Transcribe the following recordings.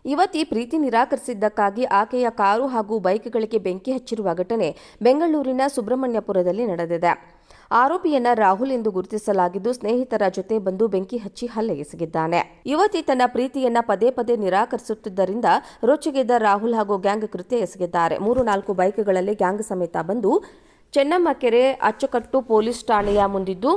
ಯುವತಿ ಪ್ರೀತಿ ನಿರಾಕರಿಸಿದ್ದಕ್ಕಾಗಿ ಆಕೆಯ ಕಾರು ಹಾಗೂ ಬೈಕ್ಗಳಿಗೆ ಬೆಂಕಿ ಹಚ್ಚಿರುವ ಘಟನೆ ಬೆಂಗಳೂರಿನ ಸುಬ್ರಹ್ಮಣ್ಯಪುರದಲ್ಲಿ ನಡೆದಿದೆ. ಆರೋಪಿಯನ್ನ ರಾಹುಲ್ ಎಂದು ಗುರುತಿಸಲಾಗಿದ್ದು, ಸ್ನೇಹಿತರ ಜೊತೆ ಬಂದು ಬೆಂಕಿ ಹಚ್ಚಿ ಹಲ್ಲೆ ಎಸಗಿದ್ದಾನೆ. ಯುವತಿ ತನ್ನ ಪ್ರೀತಿಯನ್ನ ಪದೇ ಪದೇ ನಿರಾಕರಿಸುತ್ತಿದ್ದರಿಂದ ರೊಚ್ಚಿಗೆದ್ದ ರಾಹುಲ್ ಹಾಗೂ ಗ್ಯಾಂಗ್ ಕೃತ್ಯ ಎಸಗಿದ್ದಾರೆ. 3-4 ಬೈಕ್ಗಳಲ್ಲಿ ಗ್ಯಾಂಗ್ ಸಮೇತ ಬಂದು ಚೆನ್ನಮ್ಮಕೆರೆ ಅಚ್ಚುಕಟ್ಟು ಪೊಲೀಸ್ ಠಾಣೆಯ ಮುಂದಿದ್ದು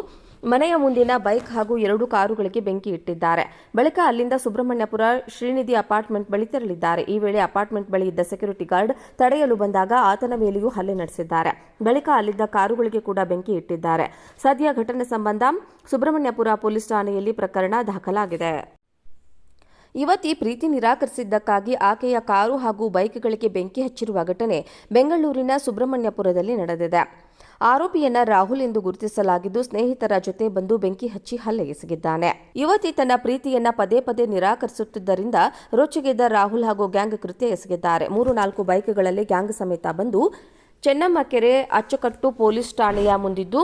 ಮನೆಯ ಮುಂದಿನ ಬೈಕ್ ಹಾಗೂ 2 ಕಾರುಗಳಿಗೆ ಬೆಂಕಿ ಇಟ್ಟಿದ್ದಾರೆ. ಬಳಿಕ ಅಲ್ಲಿಂದ ಸುಬ್ರಹ್ಮಣ್ಯಪುರ ಶ್ರೀನಿಧಿ ಅಪಾರ್ಟ್ಮೆಂಟ್ ಬಳಿ ತೆರಳಿದ್ದಾರೆ. ಈ ವೇಳೆ ಅಪಾರ್ಟ್ಮೆಂಟ್ ಬಳಿ ಇದ್ದ ಸೆಕ್ಯೂರಿಟಿ ಗಾರ್ಡ್ ತಡೆಯಲು ಬಂದಾಗ ಆತನ ಮೇಲೆಯೂ ಹಲ್ಲೆ ನಡೆಸಿದ್ದಾರೆ. ಬಳಿಕ ಅಲ್ಲಿದ್ದ ಕಾರುಗಳಿಗೆ ಕೂಡ ಬೆಂಕಿ ಇಟ್ಟಿದ್ದಾರೆ. ಸದ್ಯ ಘಟನೆ ಸಂಬಂಧ ಸುಬ್ರಹ್ಮಣ್ಯಪುರ ಪೊಲೀಸ್ ಠಾಣೆಯಲ್ಲಿ ಪ್ರಕರಣ ದಾಖಲಾಗಿದೆ. ಯುವತಿ ಪ್ರೀತಿ ನಿರಾಕರಿಸಿದ್ದಕ್ಕಾಗಿ ಆಕೆಯ ಕಾರು ಹಾಗೂ ಬೈಕ್ಗಳಿಗೆ ಬೆಂಕಿ ಹಚ್ಚಿರುವ ಘಟನೆ ಬೆಂಗಳೂರಿನ ಸುಬ್ರಹ್ಮಣ್ಯಪುರದಲ್ಲಿ ನಡೆದಿದೆ. ಆರೋಪಿಯನ್ನ ರಾಹುಲ್ ಎಂದು ಗುರುತಿಸಲಾಗಿದ್ದು, ಸ್ನೇಹಿತರ ಜೊತೆ ಬಂದು ಬೆಂಕಿ ಹಚ್ಚಿ ಹಲ್ಲೆ ಎಸಗಿದ್ದಾನೆ. ಯುವತಿ ತನ್ನ ಪ್ರೀತಿಯನ್ನ ಪದೇ ಪದೇ ನಿರಾಕರಿಸುತ್ತಿದ್ದರಿಂದ ರೊಚ್ಚಿಗೆದ್ದ ರಾಹುಲ್ ಹಾಗೂ ಗ್ಯಾಂಗ್ ಕೃತ್ಯ ಎಸಗಿದ್ದಾರೆ. 3-4 ಬೈಕ್ಗಳಲ್ಲಿ ಗ್ಯಾಂಗ್ ಸಮೇತ ಬಂದು ಚೆನ್ನಮ್ಮಕೆರೆ ಅಚ್ಚುಕಟ್ಟು ಪೊಲೀಸ್ ಠಾಣೆಯ ಮುಂದಿದ್ದು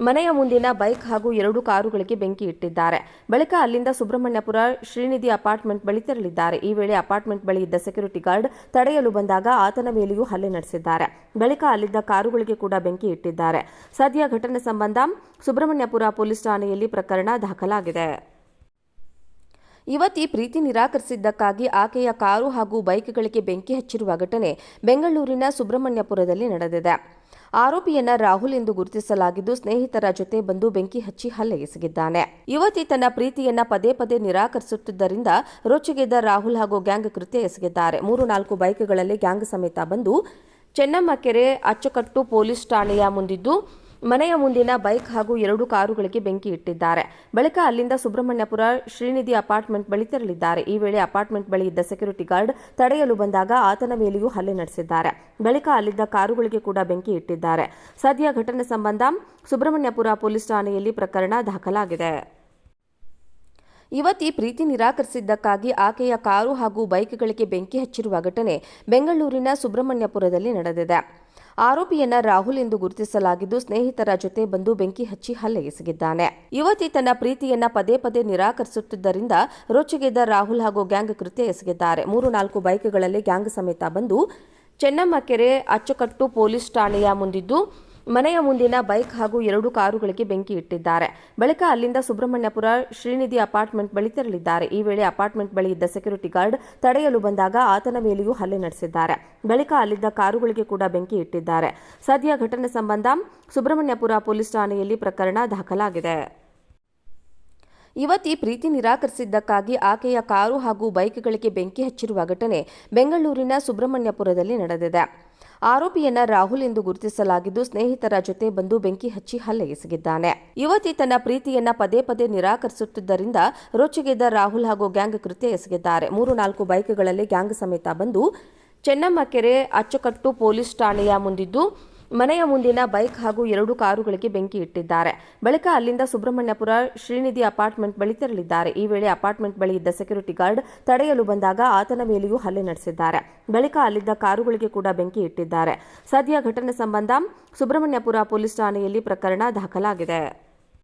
ಮನೆಯ ಮುಂದಿನ ಬೈಕ್ ಹಾಗೂ 2 ಕಾರುಗಳಿಗೆ ಬೆಂಕಿ ಇಟ್ಟಿದ್ದಾರೆ. ಬಳಿಕ ಅಲ್ಲಿಂದ ಸುಬ್ರಹ್ಮಣ್ಯಪುರ ಶ್ರೀನಿಧಿ ಅಪಾರ್ಟ್ಮೆಂಟ್ ಬಳಿ ತೆರಳಿದ್ದಾರೆ. ಈ ವೇಳೆ ಅಪಾರ್ಟ್ಮೆಂಟ್ ಬಳಿ ಇದ್ದ ಸೆಕ್ಯೂರಿಟಿ ಗಾರ್ಡ್ ತಡೆಯಲು ಬಂದಾಗ ಆತನ ಮೇಲೆಯೂ ಹಲ್ಲೆ ನಡೆಸಿದ್ದಾರೆ. ಬಳಿಕ ಅಲ್ಲಿದ್ದ ಕಾರುಗಳಿಗೆ ಕೂಡ ಬೆಂಕಿ ಇಟ್ಟಿದ್ದಾರೆ. ಸದ್ಯ ಘಟನೆ ಸಂಬಂಧ ಸುಬ್ರಹ್ಮಣ್ಯಪುರ ಪೊಲೀಸ್ ಠಾಣೆಯಲ್ಲಿ ಪ್ರಕರಣ ದಾಖಲಾಗಿದೆ. ಯುವತಿ ಪ್ರೀತಿ ನಿರಾಕರಿಸಿದ್ದಕ್ಕಾಗಿ ಆಕೆಯ ಕಾರು ಹಾಗೂ ಬೈಕ್ಗಳಿಗೆ ಬೆಂಕಿ ಹಚ್ಚಿರುವ ಘಟನೆ ಬೆಂಗಳೂರಿನ ಸುಬ್ರಹ್ಮಣ್ಯಪುರದಲ್ಲಿ ನಡೆದಿದೆ. ಆರೋಪಿಯನ್ನ ರಾಹುಲ್ ಎಂದು ಗುರುತಿಸಲಾಗಿದ್ದು, ಸ್ನೇಹಿತರ ಜೊತೆ ಬಂದು ಬೆಂಕಿ ಹಚ್ಚಿ ಹಲ್ಲೆ ಎಸಗಿದ್ದಾನೆ. ಯುವತಿ ತನ್ನ ಪ್ರೀತಿಯನ್ನ ಪದೇ ಪದೇ ನಿರಾಕರಿಸುತ್ತಿದ್ದರಿಂದ ರೊಚ್ಚಿಗೆದ್ದ ರಾಹುಲ್ ಹಾಗೂ ಗ್ಯಾಂಗ್ ಕೃತ್ಯ ಎಸಗಿದ್ದಾರೆ. 3-4 ಬೈಕ್ಗಳಲ್ಲಿ ಗ್ಯಾಂಗ್ ಸಮೇತ ಬಂದು ಚೆನ್ನಮ್ಮಕೆರೆ ಅಚ್ಚುಕಟ್ಟು ಪೊಲೀಸ್ ಠಾಣೆಯ ಮುಂದಿದ್ದು ಮನೆಯ ಮುಂದಿನ ಬೈಕ್ ಹಾಗೂ 2 ಕಾರುಗಳಿಗೆ ಬೆಂಕಿ ಇಟ್ಟಿದ್ದಾರೆ. ಬಳಿಕ ಅಲ್ಲಿಂದ ಸುಬ್ರಹ್ಮಣ್ಯಪುರ ಶ್ರೀನಿಧಿ ಅಪಾರ್ಟ್ಮೆಂಟ್ ಬಳಿ ತೆರಳಿದ್ದಾರೆ. ಈ ವೇಳೆ ಅಪಾರ್ಟ್ಮೆಂಟ್ ಬಳಿ ಇದ್ದ ಸೆಕ್ಯೂರಿಟಿ ಗಾರ್ಡ್ ತಡೆಯಲು ಬಂದಾಗ ಆತನ ಮೇಲೆಯೂ ಹಲ್ಲೆ ನಡೆಸಿದ್ದಾರೆ. ಬಳಿಕ ಅಲ್ಲಿದ್ದ ಕಾರುಗಳಿಗೆ ಕೂಡ ಬೆಂಕಿ ಇಟ್ಟಿದ್ದಾರೆ. ಸದ್ಯ ಘಟನೆ ಸಂಬಂಧ ಸುಬ್ರಹ್ಮಣ್ಯಪುರ ಪೊಲೀಸ್ ಠಾಣೆಯಲ್ಲಿ ಪ್ರಕರಣ ದಾಖಲಾಗಿದೆ. ಯುವತಿ ಪ್ರೀತಿ ನಿರಾಕರಿಸಿದ್ದಕ್ಕಾಗಿ ಆಕೆಯ ಕಾರು ಹಾಗೂ ಬೈಕ್ಗಳಿಗೆ ಬೆಂಕಿ ಹಚ್ಚಿರುವ ಘಟನೆ ಬೆಂಗಳೂರಿನ ಸುಬ್ರಹ್ಮಣ್ಯಪುರದಲ್ಲಿ ನಡೆದಿದೆ. ಆರೋಪಿಯನ್ನ ರಾಹುಲ್ ಎಂದು ಗುರುತಿಸಲಾಗಿದ್ದು, ಸ್ನೇಹಿತರ ಜೊತೆ ಬಂದು ಬೆಂಕಿ ಹಚ್ಚಿ ಹಲ್ಲೆ ಎಸಗಿದ್ದಾನೆ. ಯುವತಿ ತನ್ನ ಪ್ರೀತಿಯನ್ನ ಪದೇ ಪದೇ ನಿರಾಕರಿಸುತ್ತಿದ್ದರಿಂದ ರೊಚ್ಚಿಗೆದ್ದ ರಾಹುಲ್ ಹಾಗೂ ಗ್ಯಾಂಗ್ ಕೃತ್ಯ ಎಸಗಿದ್ದಾರೆ. 3-4 ಬೈಕ್ಗಳಲ್ಲಿ ಗ್ಯಾಂಗ್ ಸಮೇತ ಬಂದು ಚೆನ್ನಮ್ಮಕೆರೆ ಅಚ್ಚುಕಟ್ಟು ಪೊಲೀಸ್ ಠಾಣೆಯ ಮುಂದಿದ್ದು ಮನೆಯ ಮುಂದಿನ ಬೈಕ್ ಹಾಗೂ 2 ಕಾರುಗಳಿಗೆ ಬೆಂಕಿ ಇಟ್ಟಿದ್ದಾರೆ. ಬಳಿಕ ಅಲ್ಲಿಂದ ಸುಬ್ರಹ್ಮಣ್ಯಪುರ ಶ್ರೀನಿಧಿ ಅಪಾರ್ಟ್ಮೆಂಟ್ ಬಳಿ ತೆರಳಿದ್ದಾರೆ. ಈ ವೇಳೆ ಅಪಾರ್ಟ್ಮೆಂಟ್ ಬಳಿ ಇದ್ದ ಸೆಕ್ಯೂರಿಟಿ ಗಾರ್ಡ್ ತಡೆಯಲು ಬಂದಾಗ ಆತನ ಮೇಲೆಯೂ ಹಲ್ಲೆ ನಡೆಸಿದ್ದಾರೆ. ಬಳಿಕ ಅಲ್ಲಿದ್ದ ಕಾರುಗಳಿಗೆ ಕೂಡ ಬೆಂಕಿ ಇಟ್ಟಿದ್ದಾರೆ. ಸದ್ಯ ಘಟನೆ ಸಂಬಂಧ ಸುಬ್ರಹ್ಮಣ್ಯಪುರ ಪೊಲೀಸ್ ಠಾಣೆಯಲ್ಲಿ ಪ್ರಕರಣ ದಾಖಲಾಗಿದೆ. ಯುವತಿ ಪ್ರೀತಿ ನಿರಾಕರಿಸಿದ್ದಕ್ಕಾಗಿ ಆಕೆಯ ಕಾರು ಹಾಗೂ ಬೈಕ್ಗಳಿಗೆ ಬೆಂಕಿ ಹಚ್ಚಿರುವ ಘಟನೆ ಬೆಂಗಳೂರಿನ ಸುಬ್ರಹ್ಮಣ್ಯಪುರದಲ್ಲಿ ನಡೆದಿದೆ. ಆರೋಪಿಯನ್ನ ರಾಹುಲ್ ಎಂದು ಗುರುತಿಸಲಾಗಿದ್ದು, ಸ್ನೇಹಿತರ ಜೊತೆ ಬಂದು ಬೆಂಕಿ ಹಚ್ಚಿ ಹಲ್ಲೆ ಎಸಗಿದ್ದಾನೆ. ಯುವತಿ ತನ್ನ ಪ್ರೀತಿಯನ್ನ ಪದೇ ಪದೇ ನಿರಾಕರಿಸುತ್ತಿದ್ದರಿಂದ ರೊಚ್ಚಿಗೆದ್ದ ರಾಹುಲ್ ಹಾಗೂ ಗ್ಯಾಂಗ್ ಕೃತ್ಯ ಎಸಗಿದ್ದಾರೆ. 3-4 ಬೈಕ್ಗಳಲ್ಲಿ ಗ್ಯಾಂಗ್ ಸಮೇತ ಬಂದು ಚೆನ್ನಮ್ಮಕೆರೆ ಅಚ್ಚುಕಟ್ಟು ಪೊಲೀಸ್ ಠಾಣೆಯ ಮುಂದಿದ್ದು ಮನೆಯ ಮುಂದಿನ ಬೈಕ್ ಹಾಗೂ 2 ಕಾರುಗಳಿಗೆ ಬೆಂಕಿ ಇಟ್ಟಿದ್ದಾರೆ. ಬಳಿಕ ಅಲ್ಲಿಂದ ಸುಬ್ರಹ್ಮಣ್ಯಪುರ ಶ್ರೀನಿಧಿ ಅಪಾರ್ಟ್ಮೆಂಟ್ ಬಳಿ ತೆರಳಿದ್ದಾರೆ. ಈ ವೇಳೆ ಅಪಾರ್ಟ್ಮೆಂಟ್ ಬಳಿ ಇದ್ದ ಸೆಕ್ಯೂರಿಟಿ ಗಾರ್ಡ್ ತಡೆಯಲು ಬಂದಾಗ ಆತನ ಮೇಲೆಯೂ ಹಲ್ಲೆ ನಡೆಸಿದ್ದಾರೆ. ಬಳಿಕ ಅಲ್ಲಿದ್ದ ಕಾರುಗಳಿಗೆ ಕೂಡ ಬೆಂಕಿ ಇಟ್ಟಿದ್ದಾರೆ. ಸದ್ಯ ಘಟನೆ ಸಂಬಂಧ ಸುಬ್ರಹ್ಮಣ್ಯಪುರ ಪೊಲೀಸ್ ಠಾಣೆಯಲ್ಲಿ ಪ್ರಕರಣ ದಾಖಲಾಗಿದೆ.